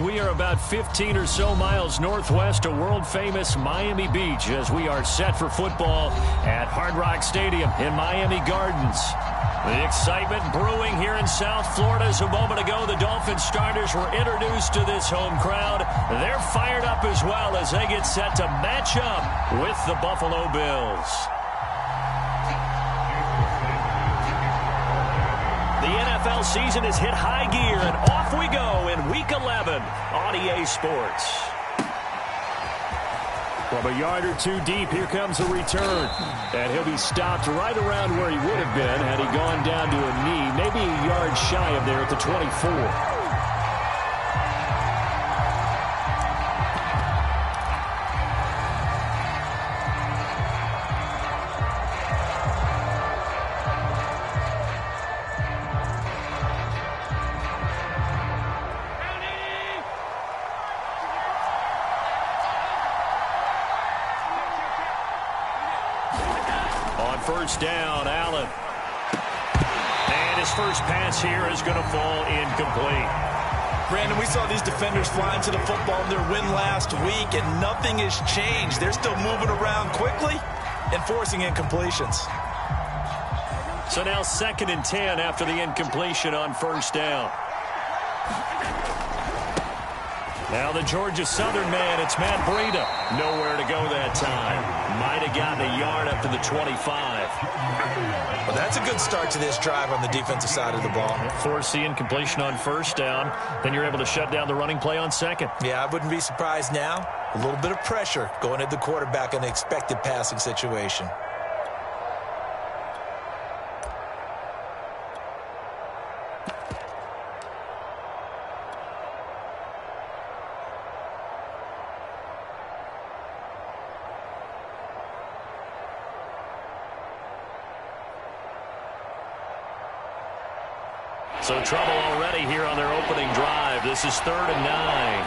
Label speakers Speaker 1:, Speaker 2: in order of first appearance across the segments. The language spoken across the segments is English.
Speaker 1: We are about 15 or so miles northwest of world-famous Miami Beach as we are set for football at Hard Rock Stadium in Miami Gardens. The excitement brewing here in South Florida as a moment ago the Dolphins starters were introduced to this home crowd. They're fired up as well as they get set to match up with the Buffalo Bills. The NFL season has hit high gear, and off we go in Week 11 on EA Sports. From a yard or two deep, here comes a return. And he'll be stopped right around where he would have been had he gone down to a knee, maybe a yard shy of there at the 24. First down, Allen. And his first pass here is going to fall incomplete.
Speaker 2: Brandon, we saw these defenders flying to the football in their win last week, and nothing has changed. They're still moving around quickly and forcing incompletions.
Speaker 1: So now 2nd and 10 after the incompletion on first down. Now the Georgia Southern man, it's Matt Breida. Nowhere to go that time. Might have gotten a yard up to the 25.
Speaker 2: Well, that's a good start to this drive on the defensive side of the ball.
Speaker 1: Force the incompletion on first down. Then you're able to shut down the running play on second.
Speaker 2: Yeah, I wouldn't be surprised now. A little bit of pressure going at the quarterback in an expected passing situation.
Speaker 1: So trouble already here on their opening drive. This is 3rd and 9.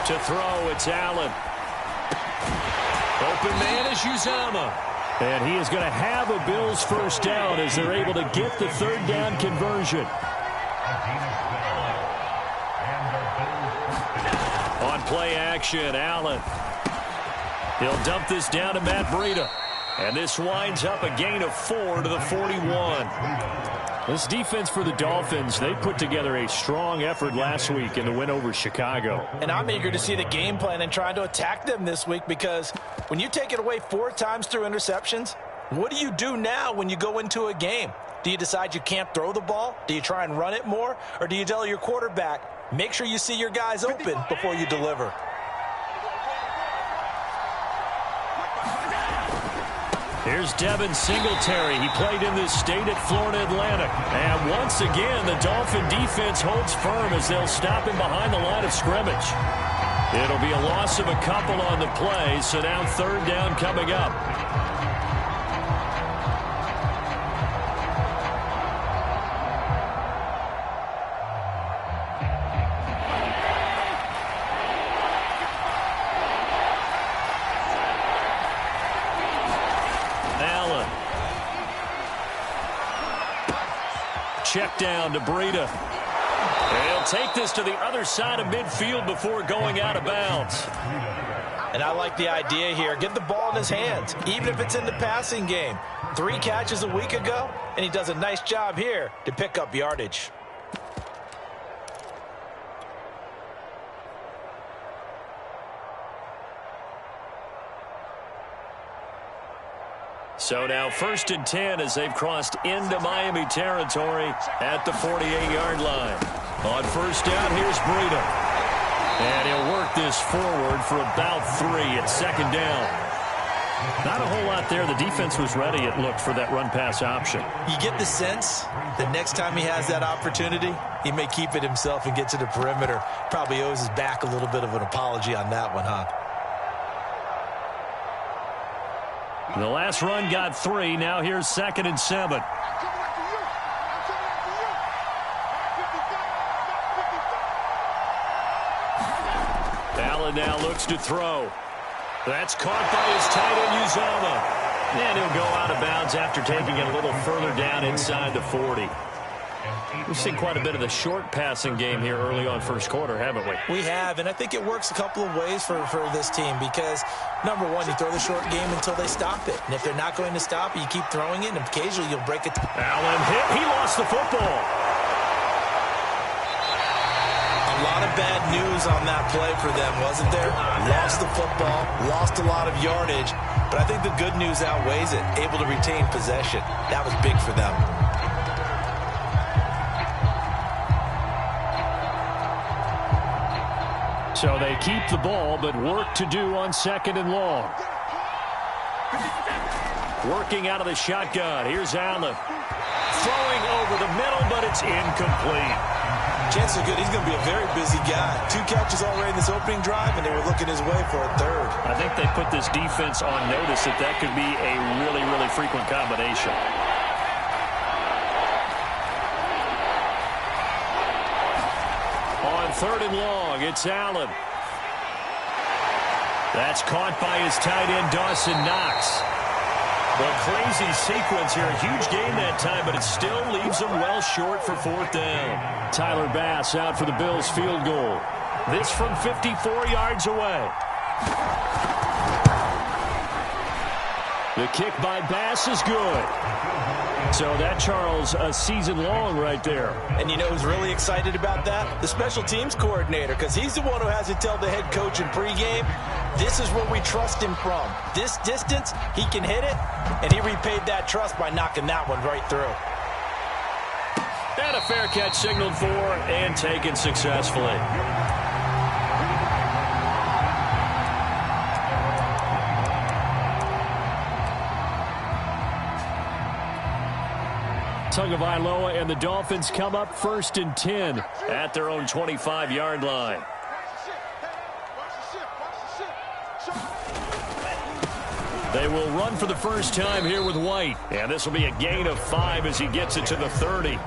Speaker 1: To throw, it's Allen. Open man is Uzomah. And he is going to have a Bills first down as they're able to get the 3rd down conversion. On play action, Allen. He'll dump this down to Matt Breida. And this winds up a gain of 4 to the 41. This defense for the Dolphins, they put together a strong effort last week in the win over Chicago.
Speaker 2: And I'm eager to see the game plan and trying to attack them this week, because when you take it away 4 times through interceptions, what do you do now when you go into a game? Do you decide you can't throw the ball? Do you try and run it more? Or do you tell your quarterback, make sure you see your guys open before you deliver?
Speaker 1: Here's Devin Singletary. He played in this state at Florida Atlantic. And once again, the Dolphin defense holds firm as they'll stop him behind the line of scrimmage. It'll be a loss of a couple on the play, so now 3rd down coming up. Check down to Breida. He'll take this to the other side of midfield before going out of bounds.
Speaker 2: And I like the idea here. Get the ball in his hands, even if it's in the passing game. 3 catches a week ago, and he does a nice job here to pick up yardage.
Speaker 1: So now 1st and 10 as they've crossed into Miami territory at the 48-yard line. On first down, here's Breida. And he'll work this forward for about 3 at 2nd down. Not a whole lot there. The defense was ready, it looked, for that run-pass option.
Speaker 2: You get the sense that next time he has that opportunity, he may keep it himself and get to the perimeter. Probably owes his back a little bit of an apology on that one, huh?
Speaker 1: The last run got 3. Now here's 2nd and 7. Allen now looks to throw. That's caught by his tight end, Uzomah. And he'll go out of bounds after taking it a little further down inside the 40. We've seen quite a bit of the short passing game here early on first quarter, haven't we?
Speaker 2: We have, and I think it works a couple of ways for this team because, number one, you throw the short game until they stop it. And if they're not going to stop it, you keep throwing it, and occasionally you'll break it.
Speaker 1: Allen hit. He lost the football.
Speaker 2: A lot of bad news on that play for them, wasn't there? Lost the football, lost a lot of yardage, but I think the good news outweighs it. Able to retain possession. That was big for them.
Speaker 1: So they keep the ball, but work to do on second and long. Working out of the shotgun. Here's Allen. Throwing over the middle, but it's incomplete.
Speaker 2: Chances are good. He's going to be a very busy guy. 2 catches already in this opening drive, and they were looking his way for a third.
Speaker 1: I think they put this defense on notice that could be a really, really frequent combination. On third and long, it's Allen. That's caught by his tight end, Dawson Knox. Well, crazy sequence here. A huge game that time, but it still leaves them well short for fourth down. Tyler Bass out for the Bills field goal. This from 54 yards away. The kick by Bass is good. So that, Charles, a season long right there.
Speaker 2: And you know who's really excited about that? The special teams coordinator, because he's the one who has to tell the head coach in pregame, this is where we trust him from. This distance, he can hit it, and he repaid that trust by knocking that one right through.
Speaker 1: And a fair catch signaled for and taken successfully. Tagovailoa and the Dolphins come up 1st and 10 at their own 25-yard line. They will run for the first time here with White. And this will be a gain of 5 as he gets it to the 30.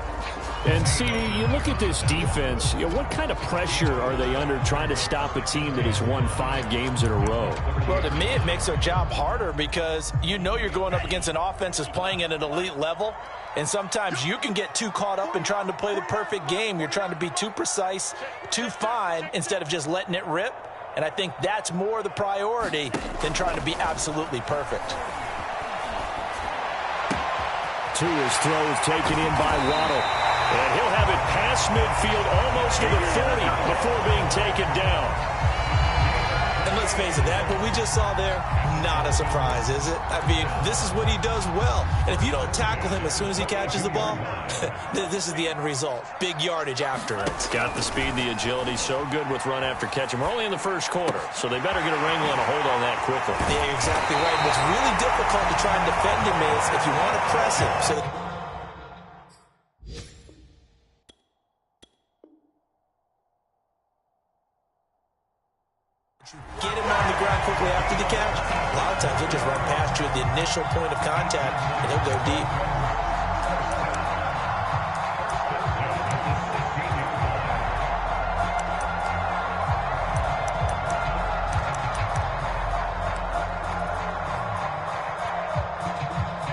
Speaker 1: And see, you look at this defense, what kind of pressure are they under trying to stop a team that has won 5 games in a row?
Speaker 2: Well, to me, it makes their job harder because you know you're going up against an offense that's playing at an elite level. And sometimes you can get too caught up in trying to play the perfect game. You're trying to be too precise, too fine, instead of just letting it rip. And I think that's more the priority than trying to be absolutely perfect.
Speaker 1: Tua's throw is taken in by Waddle. And he'll have it past midfield almost to the 40 before being taken down.
Speaker 2: And let's face it, that what we just saw there, not a surprise, is it? I mean, this is what he does well. And if you don't tackle him as soon as he catches the ball, this is the end result. Big yardage after it.
Speaker 1: Got the speed, the agility, so good with run after catch. And we're only in the first quarter, so they better get a wrangle and a hold on that quickly.
Speaker 2: Yeah, you're exactly right. What's really difficult to try and defend him is if you want to press him. So get him on the ground quickly after the catch. A lot of times he'll just run past you at the initial point of contact, and he'll go deep.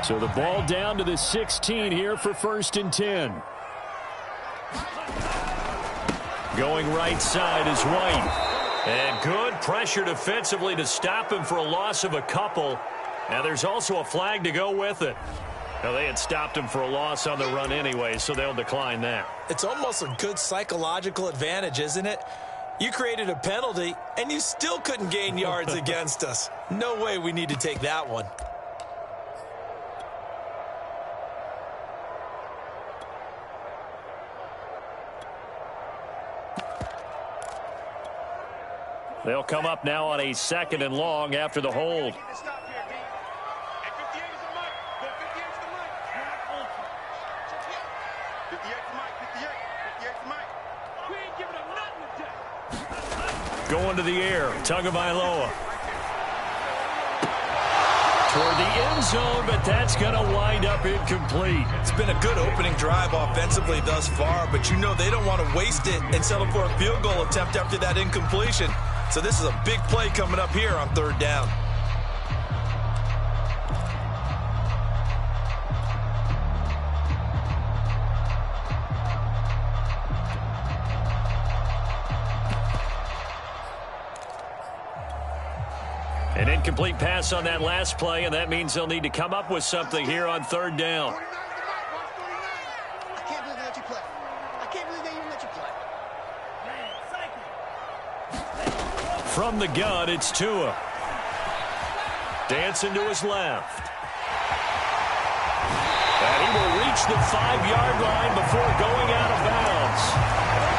Speaker 1: So the ball down to the 16 here for 1st and 10. Going right side is White. And good pressure defensively to stop him for a loss of a couple. Now there's also a flag to go with it. Now they had stopped him for a loss on the run anyway, so they'll decline that.
Speaker 2: It's almost a good psychological advantage, isn't it? You created a penalty, and you still couldn't gain yards against us. No way we need to take that one.
Speaker 1: They'll come up now on a 2nd and long after the hold. Going to the air, Tagovailoa. Toward the end zone, but that's going to wind up incomplete.
Speaker 2: It's been a good opening drive offensively thus far, but you know they don't want to waste it and settle for a field goal attempt after that incompletion. So this is a big play coming up here on 3rd down.
Speaker 1: An incomplete pass on that last play, and that means they'll need to come up with something here on third down.
Speaker 3: I can't believe they let you play. I can't believe they even let you play.
Speaker 1: From the gun, it's Tua. Dancing to his left. And he will reach the 5-yard line before going out of bounds.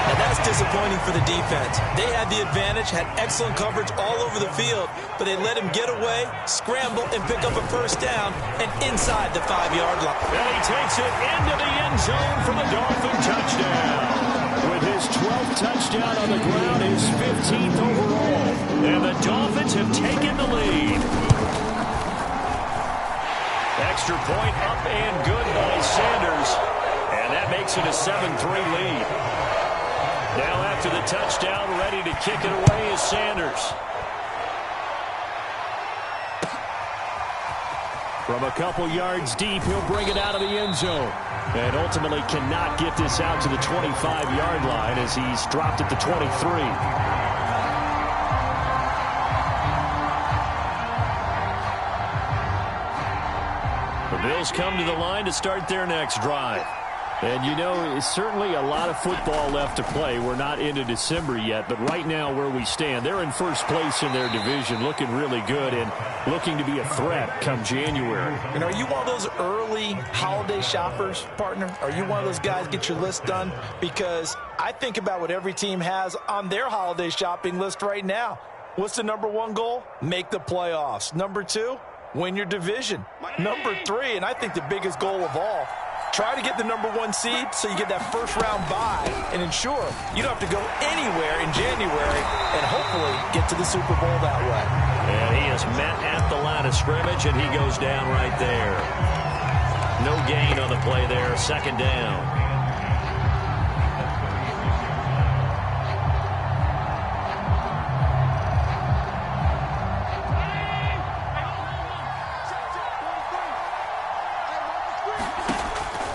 Speaker 2: And that's disappointing for the defense. They had the advantage, had excellent coverage all over the field, but they let him get away, scramble, and pick up a first down and inside the 5-yard line.
Speaker 1: And he takes it into the end zone for the Dolphin touchdown. With his 12th touchdown on the ground, his 15th overall. And the Dolphins have taken the lead. Extra point up and good by Sanders. And that makes it a 7-3 lead. Now after the touchdown, ready to kick it away is Sanders. From a couple yards deep, he'll bring it out of the end zone. And ultimately cannot get this out to the 25-yard line as he's dropped at the 23. The Bills come to the line to start their next drive. And, you know, it's certainly a lot of football left to play. We're not into December yet, but right now where we stand, they're in first place in their division, looking really good and looking to be a threat come January.
Speaker 2: And are you one of those early holiday shoppers, partner? Are you one of those guys get your list done? Because I think about what every team has on their holiday shopping list right now. What's the number one goal? Make the playoffs. Number two, win your division. Number three, and I think the biggest goal of all, try to get the number one seed so you get that first round bye and ensure you don't have to go anywhere in January and hopefully get to the Super Bowl that way.
Speaker 1: And he is met at the line of scrimmage, and he goes down right there. No gain on the play there, second down.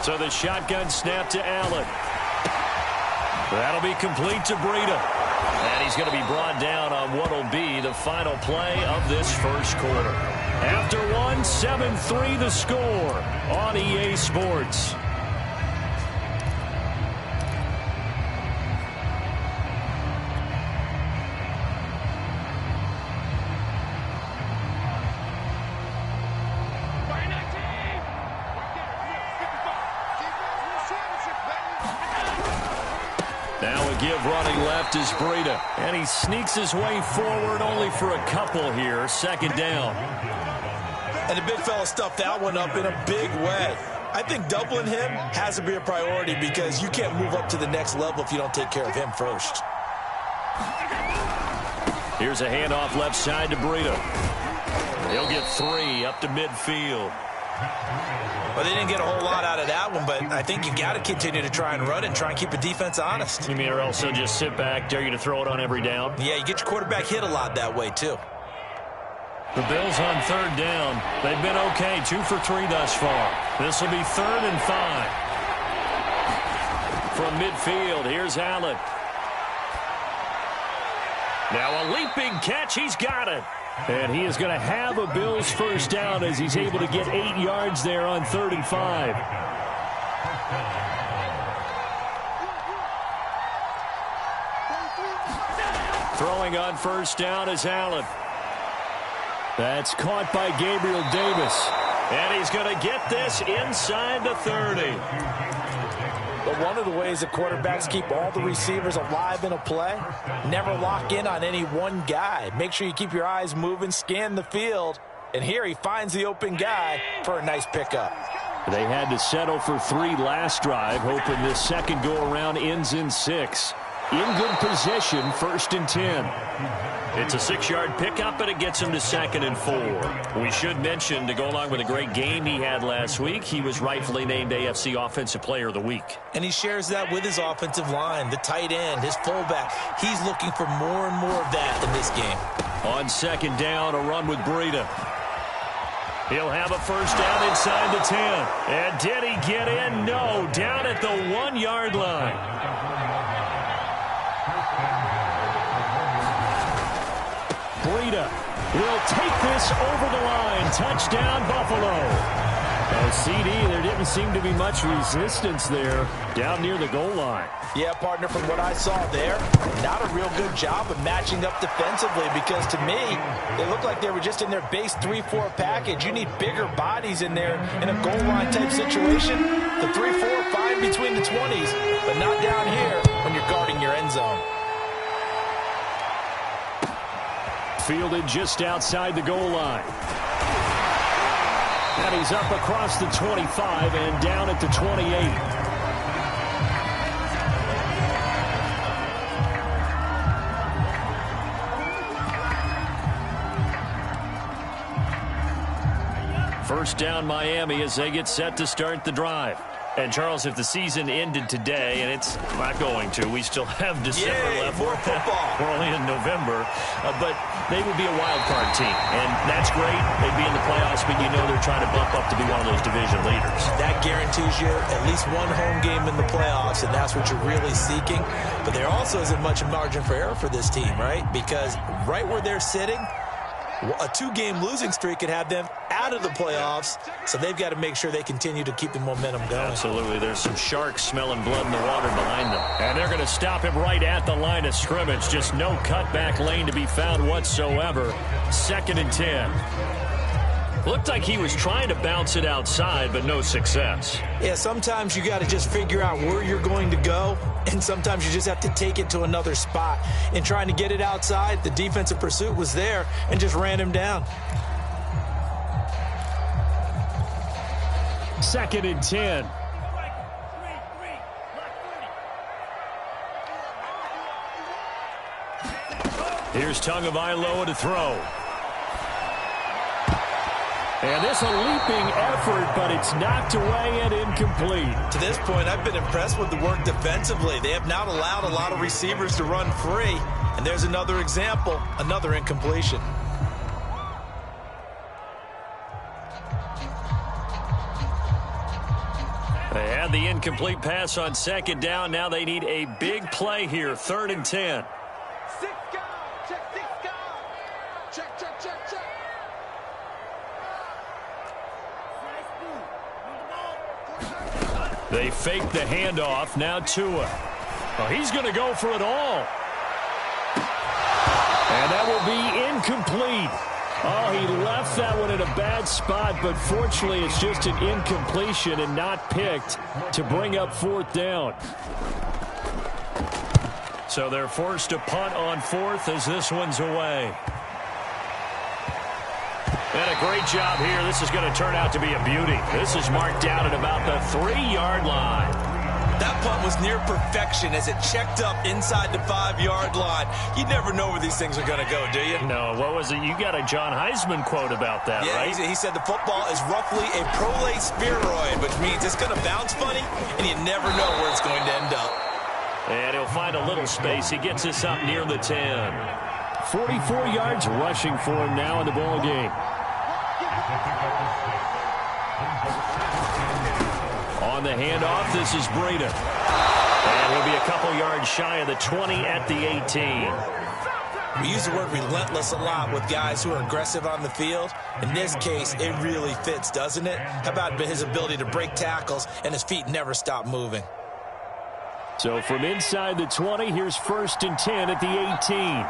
Speaker 1: So the shotgun snap to Allen. That'll be complete to Breida. And he's going to be brought down on what will be the final play of this first quarter. After one, 7-3 the score on EA Sports. Running left is Breida, and he sneaks his way forward only for a couple here, second down.
Speaker 2: And the big fella stuffed that one up in a big way. I think doubling him has to be a priority because you can't move up to the next level if you don't take care of him first.
Speaker 1: Here's a handoff left side to Breida. He'll get 3 up to midfield.
Speaker 2: Well, they didn't get a whole lot out of that one, but I think you got to continue to try and run it and try and keep the defense honest.
Speaker 1: You mean or else they'll just sit back, dare you to throw it on every down?
Speaker 2: Yeah, you get your quarterback hit a lot that way, too.
Speaker 1: The Bills on third down. They've been okay, 2 for 3 thus far. This will be 3rd and 5. From midfield, here's Allen. Now a leaping catch, he's got it. And he is going to have a Bills first down as he's able to get 8 yards there on 3rd and 5. Throwing on first down is Allen. That's caught by Gabriel Davis. And he's going to get this inside the 30.
Speaker 2: But one of the ways that quarterbacks keep all the receivers alive in a play, never lock in on any one guy. Make sure you keep your eyes moving, scan the field. And here he finds the open guy for a nice pickup.
Speaker 1: They had to settle for 3 last drive, hoping this second go-around ends in 6. In good position, 1st and 10. It's a 6-yard pickup, and it gets him to 2nd and 4. We should mention, to go along with a great game he had last week, he was rightfully named AFC Offensive Player of the Week.
Speaker 2: And he shares that with his offensive line, the tight end, his fullback. He's looking for more and more of that in this game.
Speaker 1: On 2nd down, a run with Breida. He'll have a first down inside the 10. And did he get in? No, down at the 1-yard line. Breida will take this over the line. Touchdown, Buffalo. CD, there didn't seem to be much resistance there down near the goal line.
Speaker 2: Yeah, partner, from what I saw there, not a real good job of matching up defensively because to me, they looked like they were just in their base 3-4 package. You need bigger bodies in there in a goal line type situation. The 3-4, fine between the 20s, but not down here when you're guarding your end zone.
Speaker 1: Fielded just outside the goal line. And he's up across the 25 and down at the 28. First down Miami as they get set to start the drive. And, Charles, if the season ended today, and it's not going to, we still have December left.
Speaker 2: More football.
Speaker 1: We're only in November. But they would be a wild card team. And that's great. They'd be in the playoffs, but you know they're trying to bump up to be one of those division leaders. That
Speaker 2: guarantees you at least one home game in the playoffs, and that's what you're really seeking. But there also isn't much margin for error for this team, right? Because right where they're sitting, a 2-game losing streak could have them out of the playoffs, so they've got to make sure they continue to keep the momentum going.
Speaker 1: Absolutely. There's some sharks smelling blood in the water behind them. And they're going to stop him right at the line of scrimmage. Just no cutback lane to be found whatsoever. 2nd and 10. Looked like he was trying to bounce it outside, but no success.
Speaker 2: Yeah, sometimes you got to just figure out where you're going to go, and sometimes you just have to take it to another spot. In trying to get it outside, the defensive pursuit was there and just ran him down.
Speaker 1: 2nd and 10. Here's Tagovailoa to throw. And this a leaping effort, but it's knocked away and incomplete.
Speaker 2: To this point, I've been impressed with the work defensively. They have not allowed a lot of receivers to run free. And there's another example, another incompletion.
Speaker 1: They had the incomplete pass on 2nd down. Now they need a big play here, 3rd and 10. They fake the handoff. Now Tua. Oh, he's going to go for it all. And that will be incomplete. Oh, he left that one in a bad spot, but fortunately it's just an incompletion and not picked to bring up 4th down. So they're forced to punt on 4th as this one's away. And a great job here. This is going to turn out to be a beauty. This is marked out at about the 3-yard line.
Speaker 2: That punt was near perfection as it checked up inside the 5-yard line. You never know where these things are going to go, do you?
Speaker 1: No, what was it? You got a John Heisman quote about that, right?
Speaker 2: Yeah, he said the football is roughly a prolate spheroid, which means it's going to bounce funny, and you never know where it's going to end up.
Speaker 1: And he'll find a little space. He gets us up near the 10. 44 yards rushing for him now in the ball game. On the handoff, this is Breida. And he'll be a couple yards shy of the 20 at the 18.
Speaker 2: We use the word relentless a lot with guys who are aggressive on the field. In this case, it really fits, doesn't it? How about his ability to break tackles and his feet never stop moving?
Speaker 1: So from inside the 20, here's 1st and 10 at the 18.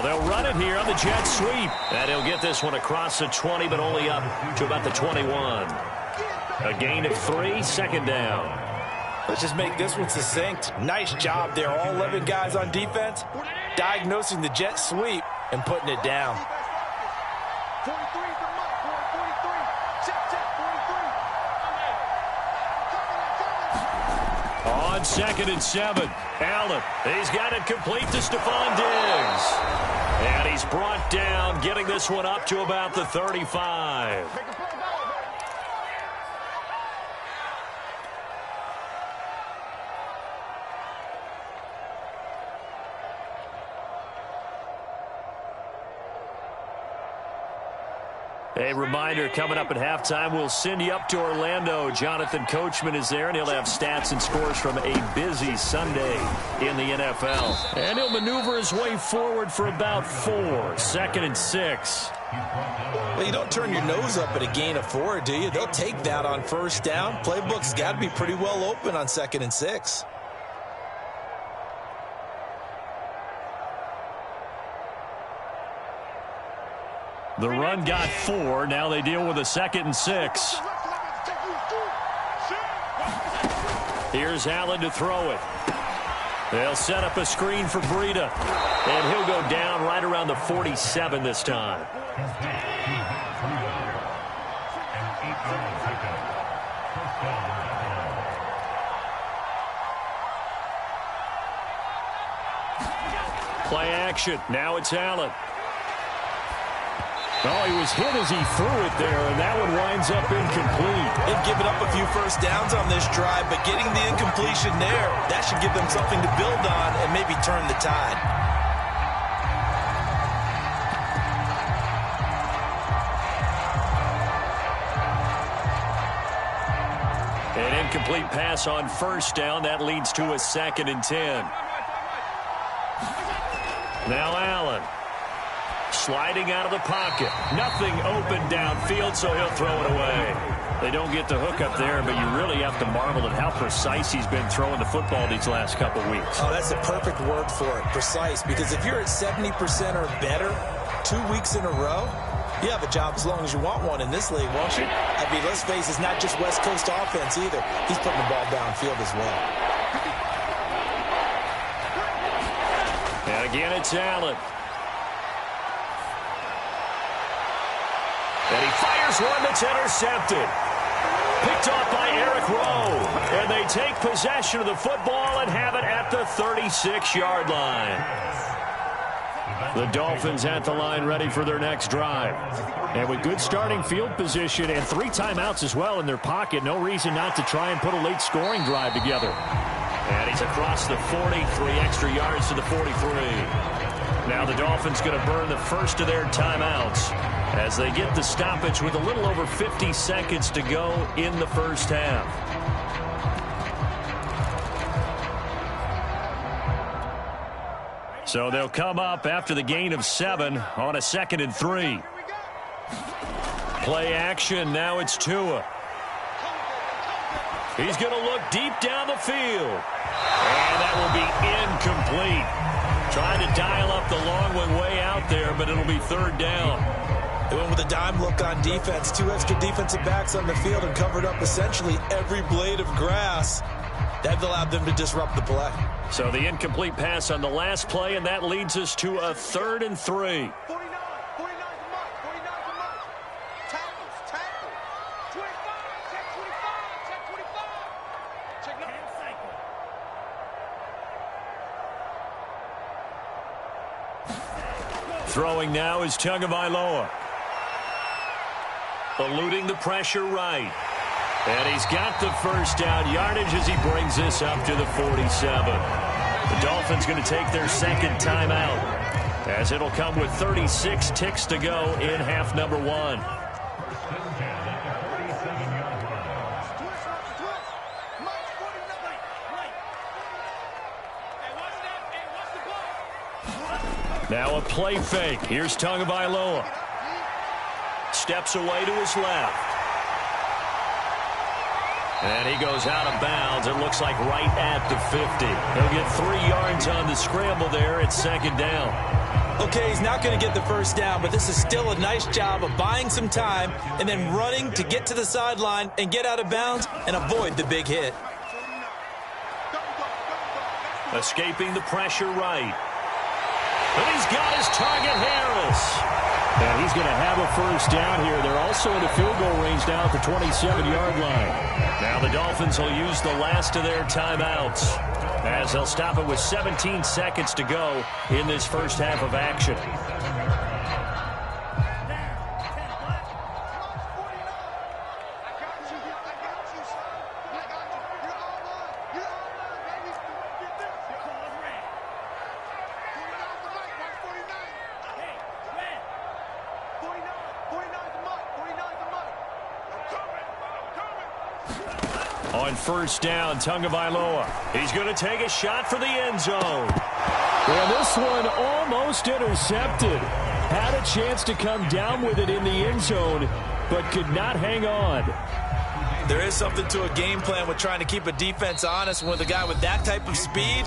Speaker 1: They'll run it here on the jet sweep. And he'll get this one across the 20, but only up to about the 21. A gain of 3, 2nd down.
Speaker 2: Let's just make this one succinct. Nice job there. All 11 guys on defense diagnosing the jet sweep and putting it down.
Speaker 3: 43 from Mike, 43. Check, 43.
Speaker 1: On 2nd and 7, Allen. He's got it complete to Stephon Diggs. And he's brought down, getting this one up to about the 35. A reminder, coming up at halftime, we'll send you up to Orlando. Jonathan Coachman is there, and he'll have stats and scores from a busy Sunday in the NFL. And he'll maneuver his way forward for about 4. 2nd and 6.
Speaker 2: Well, you don't turn your nose up at a gain of 4, do you? They'll take that on first down. Playbook's got to be pretty well open on 2nd and 6.
Speaker 1: The run got 4. Now they deal with a 2nd and 6. Here's Allen to throw it. They'll set up a screen for Breida. And he'll go down right around the 47 this time. Play action. Now it's Allen. Oh, he was hit as he threw it there, and that one winds up incomplete.
Speaker 2: They've given up a few first downs on this drive, but getting the incompletion there, that should give them something to build on and maybe turn the tide.
Speaker 1: An incomplete pass on first down. That leads to a 2nd and 10. Now Allen. Sliding out of the pocket. Nothing open downfield, so he'll throw it away. They don't get the hook up there, but you really have to marvel at how precise he's been throwing the football these last couple weeks.
Speaker 2: Oh, that's a perfect word for it, precise, because if you're at 70% or better 2 weeks in a row, you have a job as long as you want one in this league, won't you? I mean, let's face it, it's not just West Coast offense either. He's putting the ball downfield as well.
Speaker 1: And again, it's Allen. And he fires one that's intercepted. Picked off by Eric Rowe. And they take possession of the football and have it at the 36-yard line. The Dolphins at the line ready for their next drive. And with good starting field position and 3 timeouts as well in their pocket, no reason not to try and put a late scoring drive together. And he's across the 40, 3 extra yards to the 43. Now the Dolphins going to burn the first of their timeouts as they get the stoppage with a little over 50 seconds to go in the first half. So they'll come up after the gain of 7 on a 2nd and 3. Play action. Now it's Tua. He's going to look deep down the field. And that will be incomplete. Trying to dial up the long one way out there, but it'll be 3rd down.
Speaker 2: They went with a dime look on defense. 2 extra defensive backs on the field and covered up essentially every blade of grass. That allowed them to disrupt the play.
Speaker 1: So the incomplete pass on the last play, and that leads us to a 3rd and 3.
Speaker 3: 49 to Mike. 49 to Mike. Tackle. 25. Check 25. Check 25. Check 9.
Speaker 1: Throwing now is Tagovailoa. Eluding the pressure right. And he's got the first down yardage as he brings this up to the 47. The Dolphins going to take their 2nd timeout as it'll come with 36 ticks to go in half number 1. Now a play fake. Here's Tagovailoa. Steps away to his left. And he goes out of bounds. It looks like right at the 50. He'll get 3 yards on the scramble there. It's 2nd down.
Speaker 2: Okay, he's not going to get the first down, but this is still a nice job of buying some time and then running to get to the sideline and get out of bounds and avoid the big hit.
Speaker 1: Escaping the pressure right. And he's got his target, Harris. And he's going to have a first down here. They're also in the field goal range now at the 27-yard line. Now the Dolphins will use the last of their timeouts as they'll stop it with 17 seconds to go in this first half of action. On first down, Tagovailoa. He's going to take a shot for the end zone.
Speaker 4: And this one almost intercepted. Had a chance to come down with it in the end zone, but could not hang on.
Speaker 2: There is something to a game plan with trying to keep a defense honest. With a guy with that type of speed,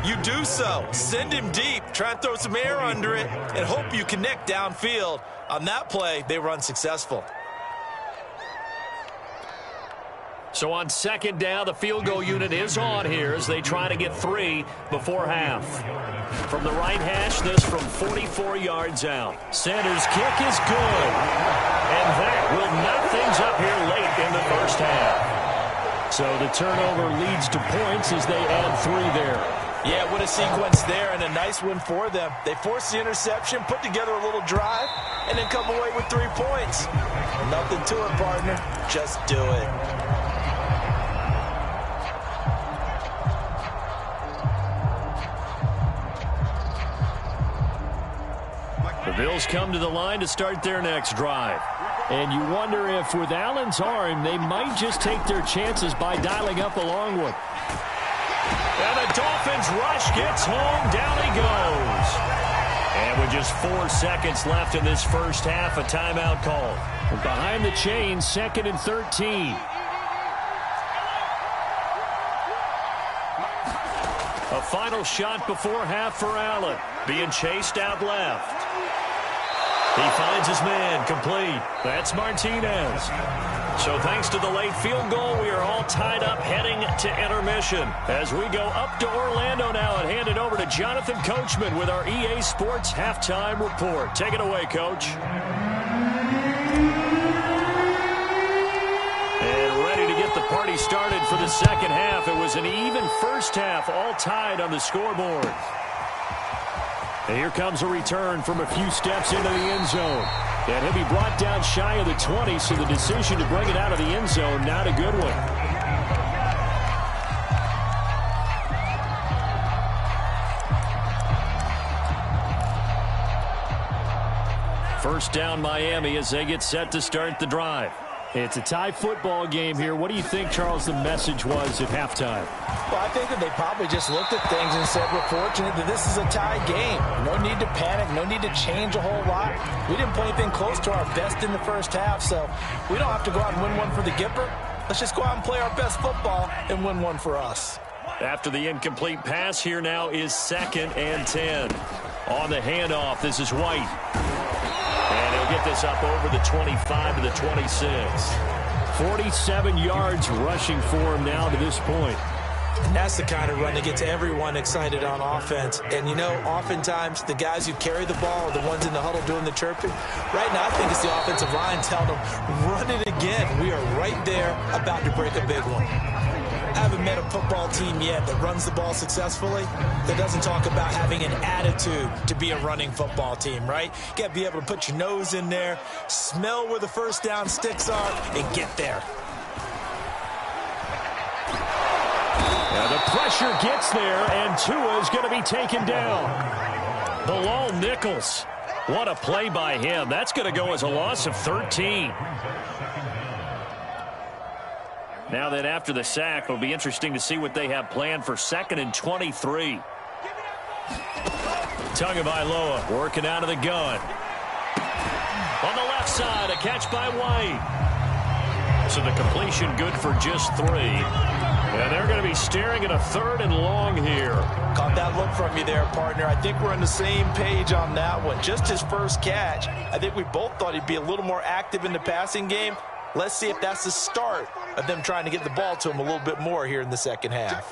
Speaker 2: you do so. Send him deep. Try and throw some air under it and hope you connect downfield. On that play, they were unsuccessful.
Speaker 1: So on second down, the field goal unit is on here as they try to get 3 before half. From the right hash, this from 44 yards out. Sanders' kick is good. And that will knock things up here late in the first half. So the turnover leads to points as they add 3 there.
Speaker 2: Yeah, what a sequence there, and a nice one for them. They force the interception, put together a little drive, and then come away with 3 points. Nothing to it, partner. Just do it.
Speaker 1: The Bills come to the line to start their next drive.
Speaker 4: And you wonder if with Allen's arm, they might just take their chances by dialing up a long one.
Speaker 1: And the Dolphins rush gets home. Down he goes. And with just 4 seconds left in this first half, a timeout call.
Speaker 4: Behind the chain, 2nd and 13.
Speaker 1: A final shot before half for Allen. Being chased out left. He finds his man, complete. That's Martinez. So thanks to the late field goal, we are all tied up heading to intermission. As we go up to Orlando now and hand it over to Jonathan Coachman with our EA Sports Halftime Report. Take it away, Coach. And ready to get the party started for the second half. It was an even first half, all tied on the scoreboard. And here comes a return from a few steps into the end zone. And he'll be brought down shy of the 20, so the decision to bring it out of the end zone, not a good one. First down Miami as they get set to start the drive.
Speaker 4: It's a tie football game here. What do you think, Charles, the message was at halftime?
Speaker 2: Well, I think that they probably just looked at things and said, we're fortunate that this is a tie game. No need to panic. No need to change a whole lot. We didn't play anything close to our best in the first half, so we don't have to go out and win one for the Gipper. Let's just go out and play our best football and win one for us.
Speaker 1: After the incomplete pass, here now is 2nd and 10. On the handoff, this is White. And he'll get this up over the 25 to the 26.
Speaker 4: 47 yards rushing for him now to this point.
Speaker 2: And that's the kind of run that gets everyone excited on offense. And, you know, oftentimes the guys who carry the ball are the ones in the huddle doing the chirping. Right now, I think it's the offensive line telling them, run it again. We are right there about to break a big one. I haven't met a football team yet that runs the ball successfully that doesn't talk about having an attitude to be a running football team, right? You got to be able to put your nose in there, smell where the first down sticks are, and get there.
Speaker 4: Now the pressure gets there, and Tua is going to be taken down.
Speaker 1: Bilal Nichols. What a play by him. That's going to go as a loss of 13. Now that after the sack, it'll be interesting to see what they have planned for 2nd and 23. Tagovailoa working out of the gun. On the left side, a catch by White. So the completion good for just 3. And they're going to be staring at a 3rd and long here.
Speaker 2: Caught that look from you there, partner. I think we're on the same page on that one. Just his first catch. I think we both thought he'd be a little more active in the passing game. Let's see if that's the start of them trying to get the ball to him a little bit more here in the second half.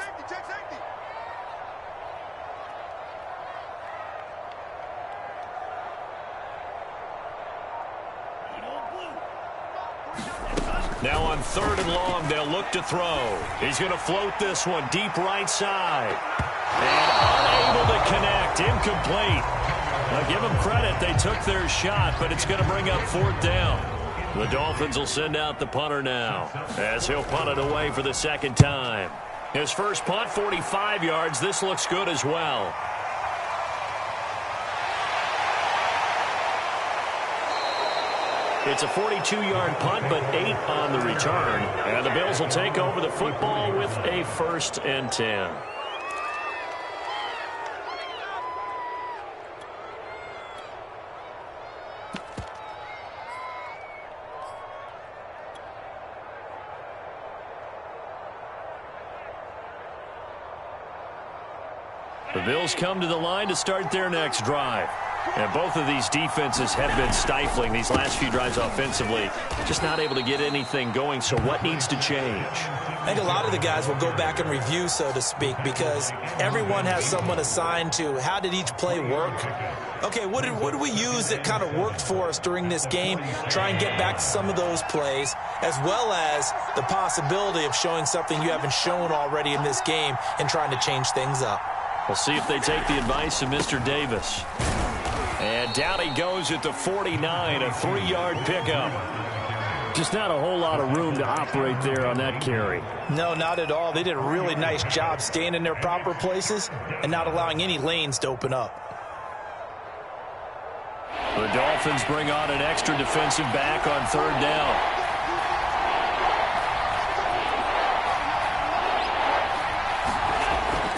Speaker 1: Now on 3rd and long, they'll look to throw. He's going to float this one deep right side. And unable to connect. Incomplete. Now give them credit. They took their shot, but it's going to bring up 4th down. The Dolphins will send out the punter now as he'll punt it away for the 2nd time. His first punt, 45 yards. This looks good as well. It's a 42-yard punt, but 8 on the return. And the Bills will take over the football with a 1st and 10. The Bills come to the line to start their next drive. And both of these defenses have been stifling these last few drives offensively. Just not able to get anything going, so what needs to change?
Speaker 2: I think a lot of the guys will go back and review, so to speak, because everyone has someone assigned to how did each play work. Okay, what did we use that kind of worked for us during this game? Try and get back to some of those plays, as well as the possibility of showing something you haven't shown already in this game and trying to change things up.
Speaker 1: We'll see if they take the advice of Mr. Davis. And down he goes at the 49, a 3-yard pickup.
Speaker 4: Just not a whole lot of room to operate there on that carry.
Speaker 2: No, not at all. They did a really nice job staying in their proper places and not allowing any lanes to open up.
Speaker 1: The Dolphins bring on an extra defensive back on 3rd down.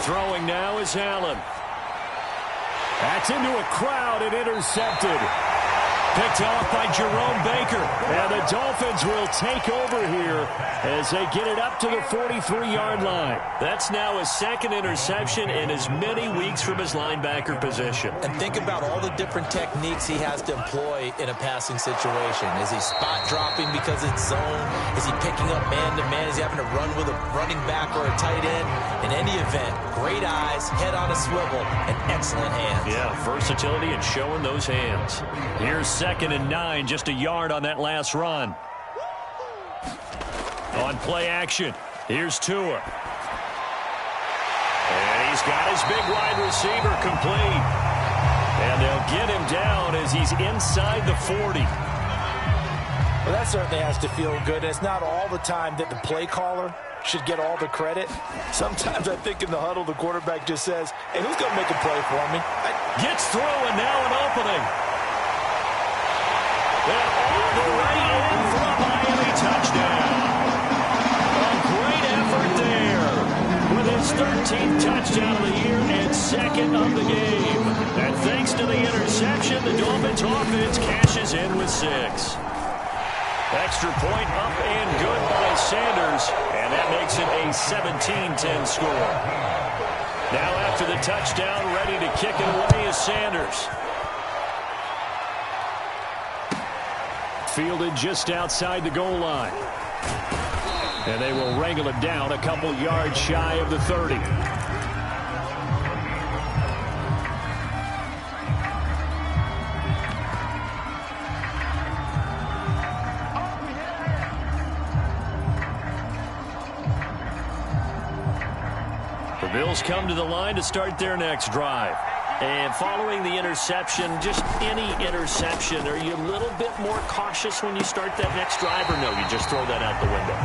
Speaker 1: Throwing now is Allen.
Speaker 4: That's into a crowd and intercepted. Picked off by Jerome Baker. And the Dolphins will take over here as they get it up to the 43-yard line.
Speaker 1: That's now his 2nd interception in as many weeks from his linebacker position.
Speaker 2: And think about all the different techniques he has to employ in a passing situation. Is he spot dropping because it's zone? Is he picking up man-to-man? Is he having to run with a running back or a tight end? In any event, great eyes, head on a swivel, and excellent hands.
Speaker 1: Yeah, versatility and showing those hands. Here's 2nd and 9, just a yard on that last run. On play action, here's Tua. And he's got his big wide receiver complete. And they'll get him down as he's inside the 40.
Speaker 2: Well, that certainly has to feel good. It's not all the time that the play caller should get all the credit. Sometimes I think in the huddle, the quarterback just says, hey, who's going to make a play for me?
Speaker 1: Gets through, and now an opening. And all the way in for a Miami touchdown. A great effort there with his 13th touchdown of the year and 2nd of the game. And thanks to the interception, the Dolphins offense cashes in with 6. Extra point up and good by Sanders, and that makes it a 17-10 score. Now after the touchdown, ready to kick it away is Sanders.
Speaker 4: Fielded just outside the goal line. And they will wrangle it down a couple yards shy of the 30.
Speaker 1: The Bills come to the line to start their next drive. And following the interception, just any interception, are you a little bit more cautious when you start that next drive, or no, you just throw that out the window?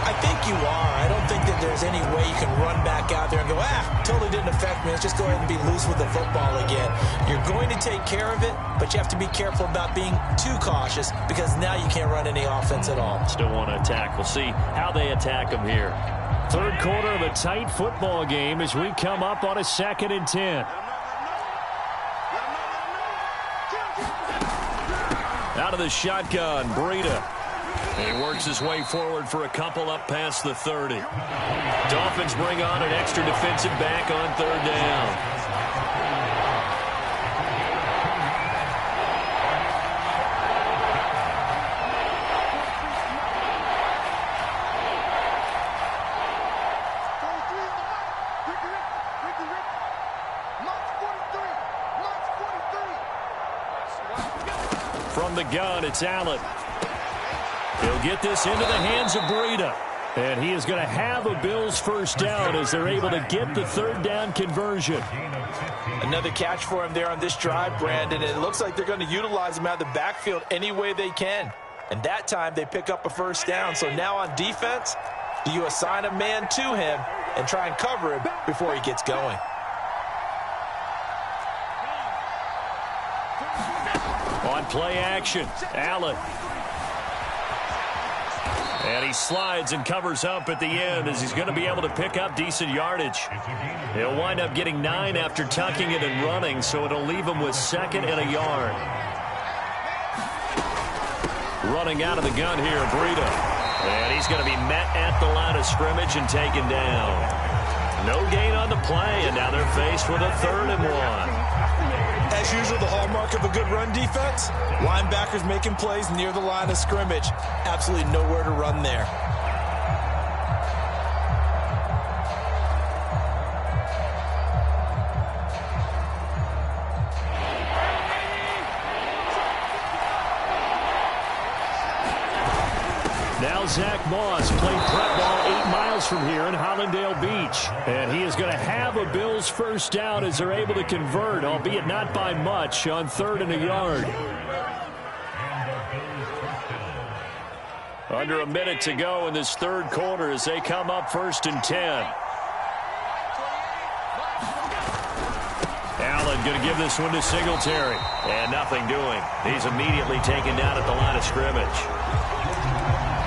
Speaker 2: I think you are. I don't think that there's any way you can run back out there and go, totally didn't affect me. Let's just go ahead and be loose with the football again. You're going to take care of it, but you have to be careful about being too cautious because now you can't run any offense at all.
Speaker 1: Still want to attack. We'll see how they attack them here.
Speaker 4: 3rd quarter of a tight football game as we come up on a 2nd and 10.
Speaker 1: Out of the shotgun, Breida. He works his way forward for a couple up past the 30. Dolphins bring on an extra defensive back on 3rd down. From the gun, it's Allen. He'll get this into the hands of Breida.
Speaker 4: And he is going to have a Bills 1st down as they're able to get the 3rd down conversion.
Speaker 2: Another catch for him there on this drive, Brandon. It looks like they're going to utilize him out of the backfield any way they can. And that time they pick up a 1st down. So now on defense, do you assign a man to him and try and cover him before he gets going?
Speaker 1: On play action, Allen. And he slides and covers up at the end as he's going to be able to pick up decent yardage. He'll wind up getting 9 after tucking it and running, so it'll leave him with 2nd and a yard. Running out of the gun here, Breida. And he's going to be met at the line of scrimmage and taken down. No gain on the play, and now they're faced with a 3rd and 1.
Speaker 2: As usual, the hallmark of a good run defense, linebackers making plays near the line of scrimmage. Absolutely nowhere to run there.
Speaker 4: Now Zach Moss played prep ball 8 miles from here in Hollandale Beach. And he is going to have a Bills first down as they're able to convert, albeit not by much, on 3rd and a yard. Under a minute to go in this 3rd quarter as they come up 1st and 10. Allen going to give this one to Singletary. And nothing doing. He's immediately taken down at the line of scrimmage.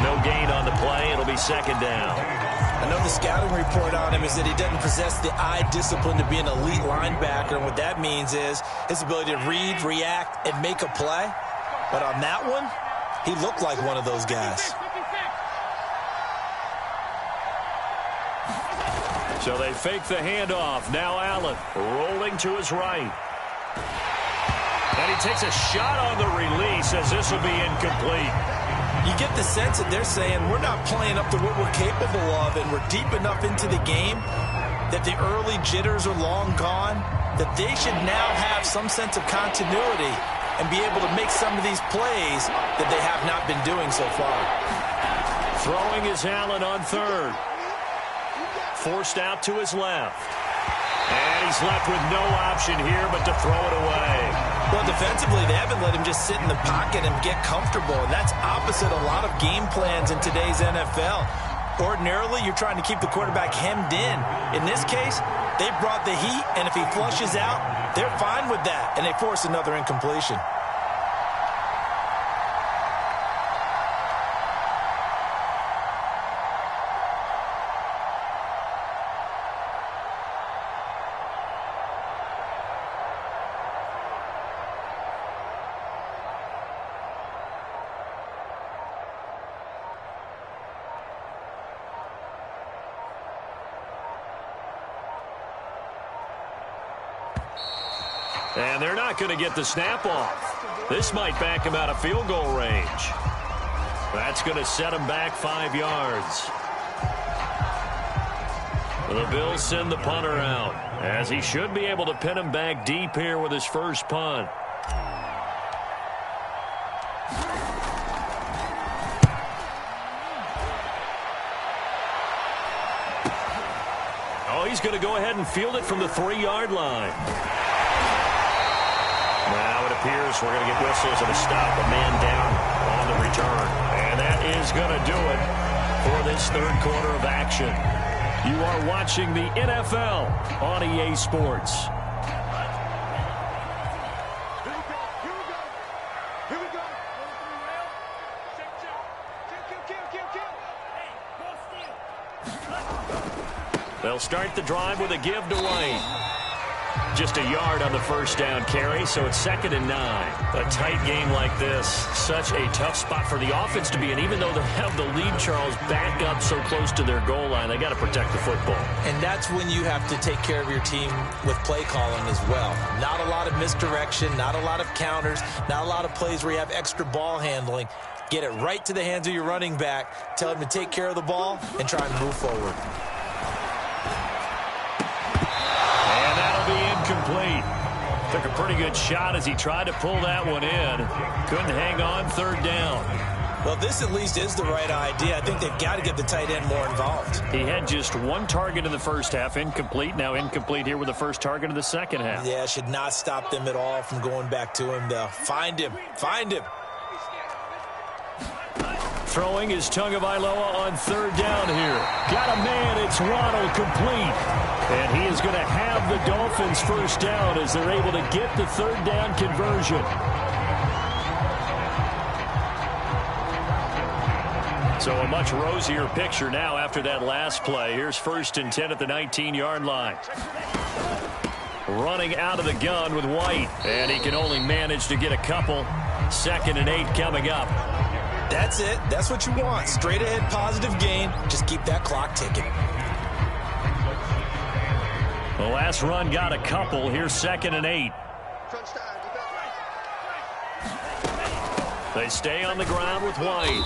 Speaker 4: No gain on the play. It'll be 2nd down.
Speaker 2: I know the scouting report on him is that he doesn't possess the eye discipline to be an elite linebacker. And what that means is his ability to read, react, and make a play. But on that one, he looked like one of those guys.
Speaker 4: So they fake the handoff. Now Allen rolling to his right.
Speaker 1: And he takes a shot on the release as this will be incomplete.
Speaker 2: You get the sense that they're saying we're not playing up to what we're capable of, and we're deep enough into the game that the early jitters are long gone, that they should now have some sense of continuity and be able to make some of these plays that they have not been doing so far.
Speaker 4: Throwing is Allen on 3rd. Forced out to his left.
Speaker 1: And he's left with no option here but to throw it away.
Speaker 2: Well, defensively, they haven't let him just sit in the pocket and get comfortable. And that's opposite a lot of game plans in today's NFL. Ordinarily, you're trying to keep the quarterback hemmed in. In this case, they brought the heat, and if he flushes out, they're fine with that, and they force another incompletion.
Speaker 4: And they're not going to get the snap off. This might back him out of field goal range. That's going to set him back 5 yards. The Bills send the punter out, as he should be able to pin him back deep here with his first punt. Oh, he's going to go ahead and field it from the 3-yard line. Now it appears we're going to get whistles and a stop, a man down on the return. And that is going to do it for this 3rd quarter of action. You are watching the NFL on EA Sports.
Speaker 3: Here we go.
Speaker 4: They'll start the drive with a give to White. Just a yard on the first down carry, so it's 2nd and 9. A tight game like this, such a tough spot for the offense to be in. Even though they have the lead, Charles, back up so close to their goal line, they got to protect the football.
Speaker 2: And that's when you have to take care of your team with play calling as well. Not a lot of misdirection, not a lot of counters, not a lot of plays where you have extra ball handling. Get it right to the hands of your running back, tell him to take care of the ball, and try and move forward.
Speaker 4: And that'll be incomplete. Took a pretty good shot as he tried to pull that one in. Couldn't hang on 3rd down.
Speaker 2: Well, this at least is the right idea. I think they've got to get the tight end more involved.
Speaker 4: He had just 1 target in the first half, incomplete. Now incomplete here with the first target of the second half.
Speaker 2: Yeah, should not stop them at all from going back to him, though. Find him. Find him.
Speaker 4: Throwing is Tagovailoa on 3rd down here. Got a man. It's Waddle, complete. And he is going to have the Dolphins first down as they're able to get the 3rd down conversion.
Speaker 1: So a much rosier picture now after that last play. Here's 1st and 10 at the 19-yard line. Running out of the gun with White, and he can only manage to get a couple. 2nd and 8 coming up.
Speaker 2: That's it. That's what you want. Straight ahead positive gain. Just keep that clock ticking.
Speaker 1: The last run got a couple. Here's 2nd and 8. They stay on the ground with White.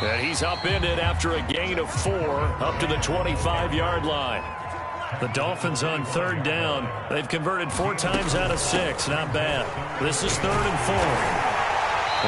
Speaker 1: And he's upended after a gain of 4 up to the 25-yard line. The Dolphins on 3rd down. They've converted 4 times out of 6. Not bad. This is 3rd and 4.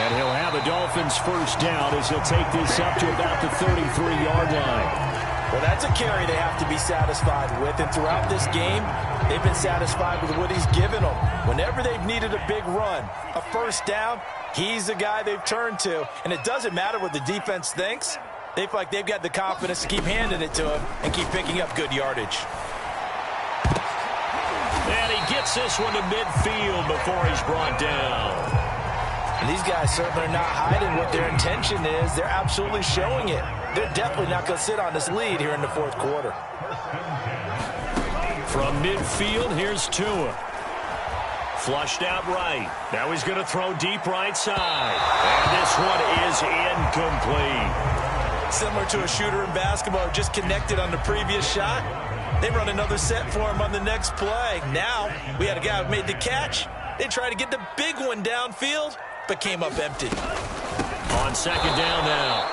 Speaker 1: And he'll have the Dolphins' first down as he'll take this up to about the 33-yard line.
Speaker 2: Well, that's a carry they have to be satisfied with. And throughout this game, they've been satisfied with what he's given them. Whenever they've needed a big run, a first down, he's the guy they've turned to. And it doesn't matter what the defense thinks. They feel like they've got the confidence to keep handing it to him and keep picking up good yardage.
Speaker 1: And he gets this one to midfield before he's brought down.
Speaker 2: And these guys certainly are not hiding what their intention is. They're absolutely showing it. They're definitely not going to sit on this lead here in the 4th quarter.
Speaker 1: From midfield, here's Tua. Flushed out right. Now he's going to throw deep right side. And this one is incomplete.
Speaker 2: Similar to a shooter in basketball, just connected on the previous shot. They run another set for him on the next play. Now we had a guy who made the catch. They tried to get the big one downfield, but came up empty.
Speaker 1: On 2nd down now,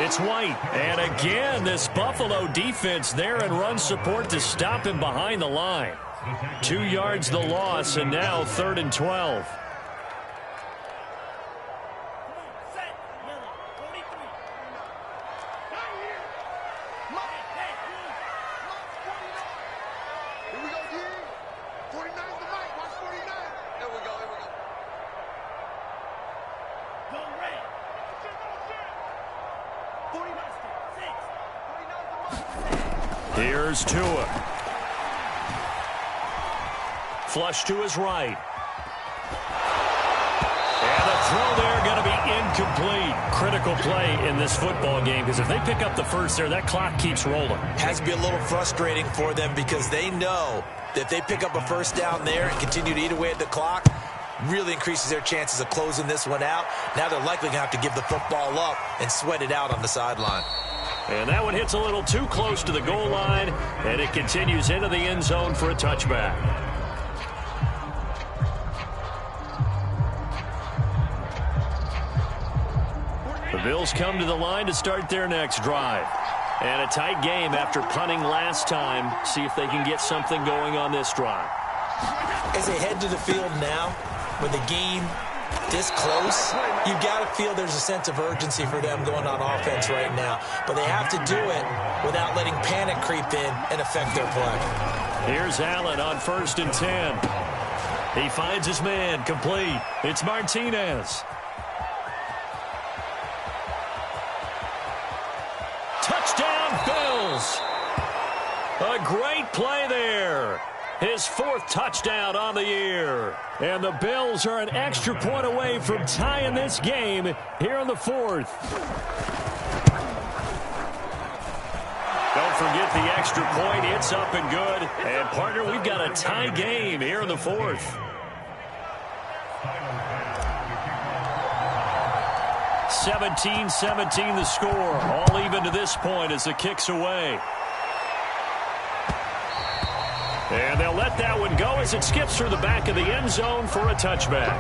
Speaker 1: it's White. And again, this Buffalo defense there in run support to stop him behind the line. 2 yards the loss, and now 3rd and 12. Here's Tua. Flush to his right. And the throw there going to be incomplete. Critical play in this football game because if they pick up the first there, that clock keeps rolling.
Speaker 2: Has to be a little frustrating for them because they know that if they pick up a first down there and continue to eat away at the clock, really increases their chances of closing this one out. Now they're likely going to have to give the football up and sweat it out on the sideline.
Speaker 1: And that one hits a little too close to the goal line, and it continues into the end zone for a touchback. The Bills come to the line to start their next drive. And a tight game after punting last time. See if they can get something going on this drive.
Speaker 2: As they head to the field now, with the game this close, you've got to feel there's a sense of urgency for them going on offense right now. But they have to do it without letting panic creep in and affect their play.
Speaker 1: Here's Allen on 1st and 10. He finds his man complete. It's Martinez. Touchdown, Bills. A great play there. His 4th touchdown on the year. And the Bills are an extra point away from tying this game here in the 4th. Don't forget the extra point. It's up and good. And, partner, we've got a tie game here in the 4th. 17-17 the score. All even to this point as the kick's away. And they'll let that one go as it skips through the back of the end zone for a touchback.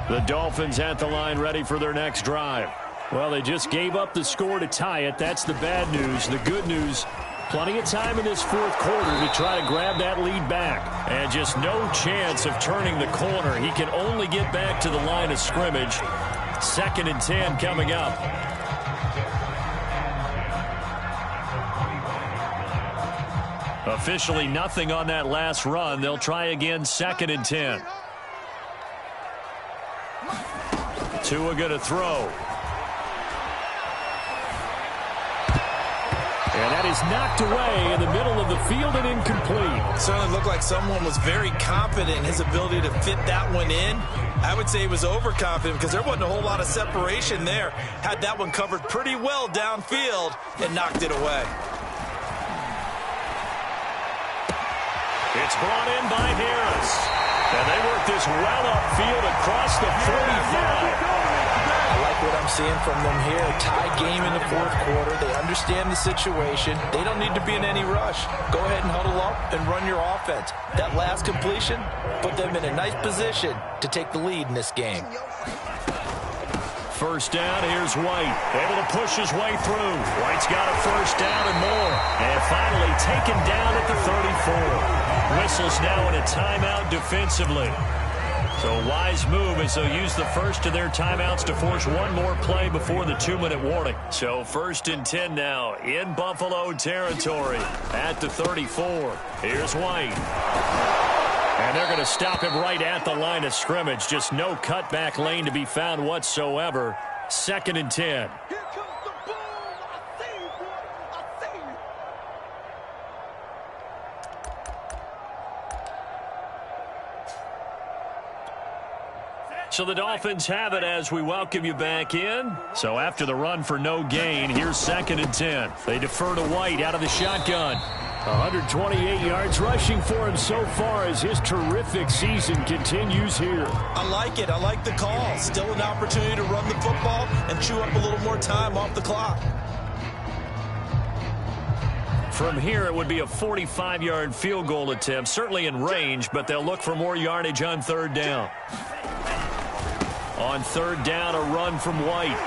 Speaker 1: The Dolphins at the line ready for their next drive. Well, they just gave up the score to tie it. That's the bad news. The good news, plenty of time in this 4th quarter to try to grab that lead back. And just no chance of turning the corner. He can only get back to the line of scrimmage. 2nd and 10 coming up. Officially nothing on that last run. They'll try again 2nd and 10. Tua going to throw.
Speaker 4: is knocked away in the middle of the field and incomplete.
Speaker 2: Certainly looked like someone was very confident in his ability to fit that one in. I would say he was overconfident because there wasn't a whole lot of separation there. Had that one covered pretty well downfield and knocked it away.
Speaker 4: It's brought in by Harris. And they work this well upfield across the 45.
Speaker 2: I like what I'm seeing from them here. Tie game in the fourth quarter. They understand the situation. They don't need to be in any rush. Go ahead and huddle up and run your offense. That last completion put them in a nice position to take the lead in this game.
Speaker 4: First down, here's White. Able to push his way through. White's got a first down and more. And finally taken down at the 34. Whistles now in a timeout defensively. So a wise move as they'll use the first of their timeouts to force one more play before the 2-minute warning. So 1st and 10 now in Buffalo territory at the 34. Here's White. And they're going to stop him right at the line of scrimmage. Just no cutback lane to be found whatsoever. 2nd and 10.
Speaker 3: Here comes the boom. I see you, boy. I see you.
Speaker 4: So the Dolphins have it as we welcome you back in. So after the run for no gain, here's 2nd and 10. They defer to White out of the shotgun. 128 yards rushing for him so far as his terrific season continues here.
Speaker 2: I like it. I like the call. Still an opportunity to run the football and chew up a little more time off the clock.
Speaker 4: From here, it would be a 45-yard field goal attempt, certainly in range, but they'll look for more yardage on 3rd down. On 3rd down, a run from White.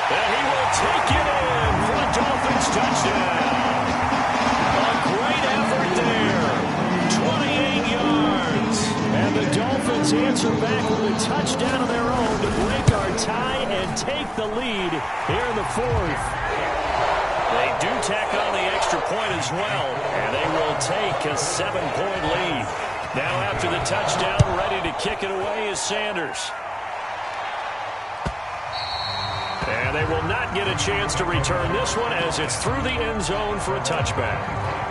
Speaker 4: And he will take it in for a Dolphins touchdown. A great effort there. 28 yards. And the Dolphins answer back with a touchdown of their own to break our tie and take the lead here in the 4th. They do tack on the extra point as well, and they will take a 7-point lead. Now after the touchdown, ready to kick it away is Sanders. And they will not get a chance to return this one as it's through the end zone for a touchback.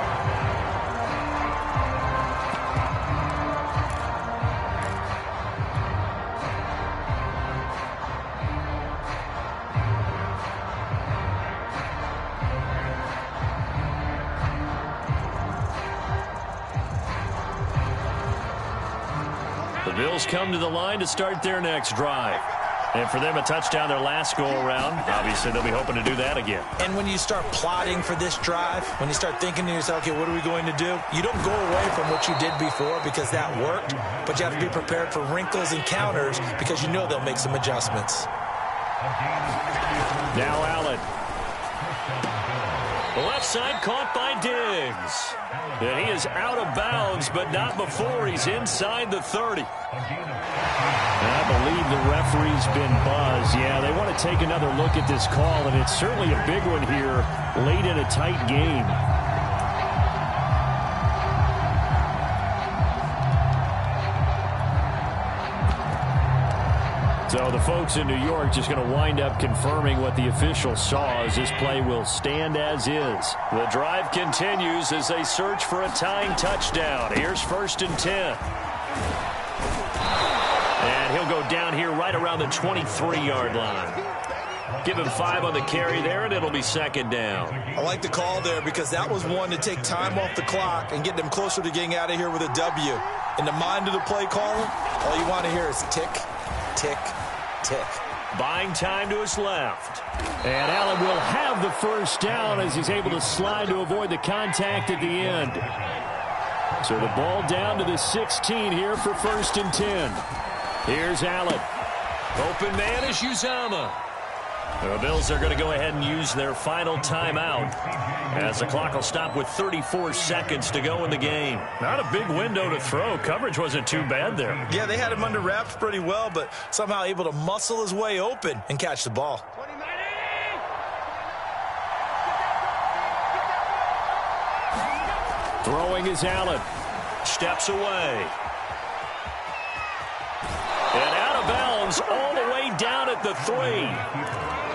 Speaker 4: The Bills come to the line to start their next drive. And for them, a touchdown their last go-around. Obviously, they'll be hoping to do that again.
Speaker 2: And when you start plotting for this drive, when you start thinking to yourself, okay, what are we going to do? You don't go away from what you did before because that worked, but you have to be prepared for wrinkles and counters because you know they'll make some adjustments.
Speaker 4: Now Allen. The left side caught by Diggs. And he is out of bounds, but not before he's inside the 30. I believe the referee's been buzzed. Yeah, they want to take another look at this call, and it's certainly a big one here late in a tight game. So the folks in New York just going to wind up confirming what the official saw as this play will stand as is. The drive continues as they search for a tying touchdown. Here's 1st and 10. And he'll go down here right around the 23-yard line. Give him 5 on the carry there, and it'll be 2nd down.
Speaker 2: I like the call there because that was one to take time off the clock and get them closer to getting out of here with a W. In the mind of the play caller, all you want to hear is tick, tick, tick.
Speaker 4: Buying time to his left. And Allen will have the first down as he's able to slide to avoid the contact at the end. So the ball down to the 16 here for 1st and 10. Here's Allen. Open man is Uzomah. The Bills are going to go ahead and use their final timeout as the clock will stop with 34 seconds to go in the game. Not a big window to throw. Coverage wasn't too bad there.
Speaker 2: Yeah, they had him under wraps pretty well, but somehow able to muscle his way open and catch the ball.
Speaker 4: Throwing is Allen. Steps away. And out of bounds all the way down at the 3.